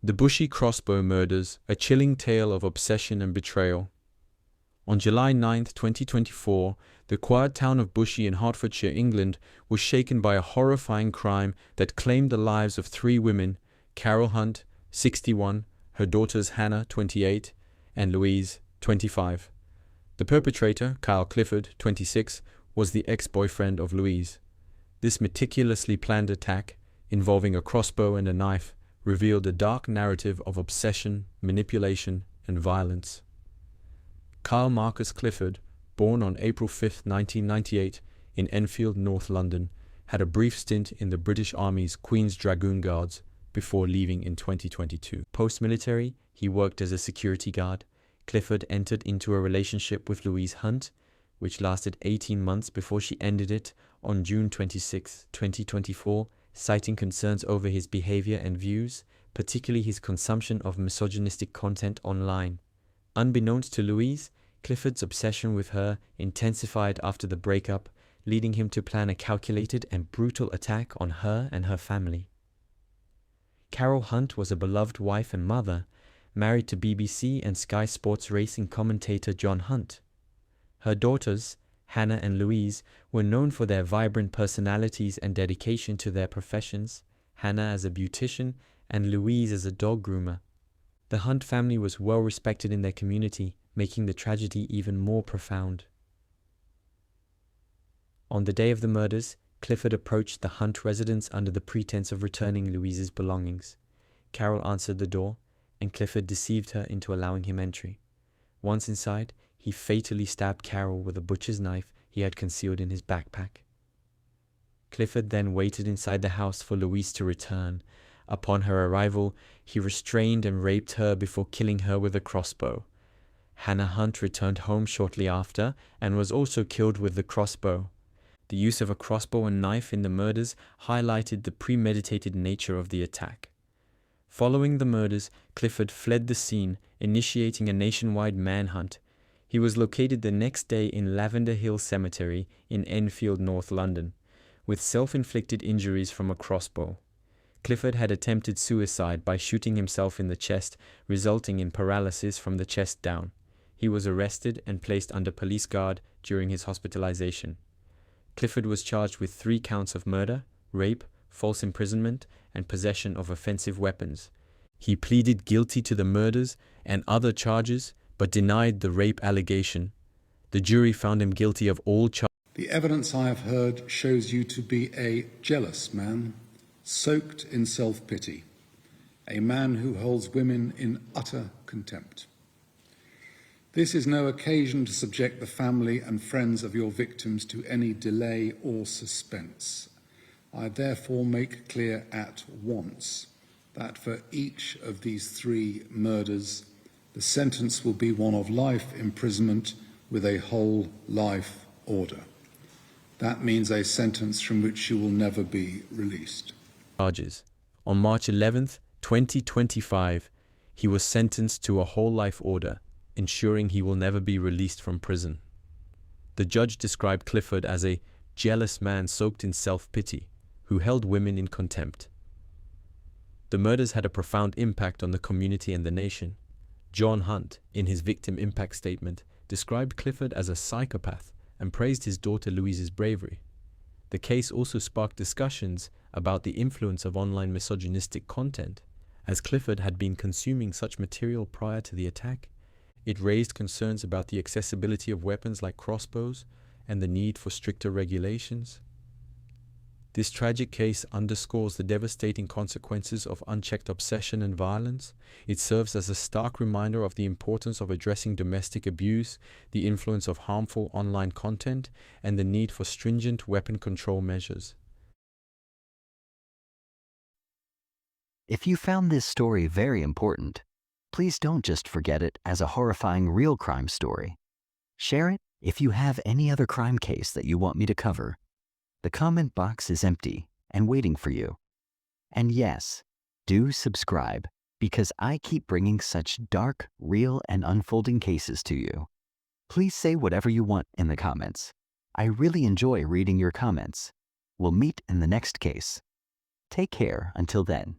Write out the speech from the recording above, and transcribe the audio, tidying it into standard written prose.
The Bushey Crossbow murders, a chilling tale of obsession and betrayal. On July 9, 2024, the quiet town of Bushey in Hertfordshire, England, was shaken by a horrifying crime that claimed the lives of three women: Carol Hunt, 61, her daughters Hannah, 28, and Louise, 25. The perpetrator, Kyle Clifford, 26, was the ex-boyfriend of Louise. This meticulously planned attack, involving a crossbow and a knife, revealed a dark narrative of obsession, manipulation, and violence. Kyle Marcus Clifford, born on April 5, 1998, in Enfield, North London, had a brief stint in the British Army's Queen's Dragoon Guards before leaving in 2022. Post-military, he worked as a security guard. Clifford entered into a relationship with Louise Hunt, which lasted 18 months before she ended it on June 26, 2024, citing concerns over his behavior and views, particularly his consumption of misogynistic content online. Unbeknownst to Louise, Clifford's obsession with her intensified after the breakup, leading him to plan a calculated and brutal attack on her and her family. Carol Hunt was a beloved wife and mother, married to BBC and Sky Sports racing commentator John Hunt. Her daughters, Hannah and Louise, were known for their vibrant personalities and dedication to their professions, Hannah as a beautician and Louise as a dog groomer. The Hunt family was well respected in their community, making the tragedy even more profound. On the day of the murders, Clifford approached the Hunt residence under the pretense of returning Louise's belongings. Carol answered the door, and Clifford deceived her into allowing him entry. Once inside, he fatally stabbed Carol with a butcher's knife he had concealed in his backpack. Clifford then waited inside the house for Louise to return. Upon her arrival, he restrained and raped her before killing her with a crossbow. Hannah Hunt returned home shortly after and was also killed with the crossbow. The use of a crossbow and knife in the murders highlighted the premeditated nature of the attack. Following the murders, Clifford fled the scene, initiating a nationwide manhunt. He was located the next day in Lavender Hill Cemetery in Enfield, North London, with self-inflicted injuries from a crossbow. Clifford had attempted suicide by shooting himself in the chest, resulting in paralysis from the chest down. He was arrested and placed under police guard during his hospitalization. Clifford was charged with 3 counts of murder, rape, false imprisonment, and possession of offensive weapons. He pleaded guilty to the murders and other charges, but denied the rape allegation. The jury found him guilty of all charges. The evidence I have heard shows you to be a jealous man, soaked in self-pity, a man who holds women in utter contempt. This is no occasion to subject the family and friends of your victims to any delay or suspense. I therefore make clear at once that for each of these 3 murders, the sentence will be one of life imprisonment with a whole life order. That means a sentence from which you will never be released. Charges. On March 11, 2025, he was sentenced to a whole life order, ensuring he will never be released from prison. The judge described Clifford as a jealous man soaked in self-pity, who held women in contempt. The murders had a profound impact on the community and the nation. John Hunt, in his victim impact statement, described Clifford as a psychopath and praised his daughter Louise's bravery. The case also sparked discussions about the influence of online misogynistic content. As Clifford had been consuming such material prior to the attack, it raised concerns about the accessibility of weapons like crossbows and the need for stricter regulations. This tragic case underscores the devastating consequences of unchecked obsession and violence. It serves as a stark reminder of the importance of addressing domestic abuse, the influence of harmful online content, and the need for stringent weapon control measures. If you found this story very important, please don't just forget it as a horrifying real crime story. Share it if you have any other crime case that you want me to cover. The comment box is empty and waiting for you. And yes, do subscribe because I keep bringing such dark, real, and unfolding cases to you. Please say whatever you want in the comments. I really enjoy reading your comments. We'll meet in the next case. Take care until then.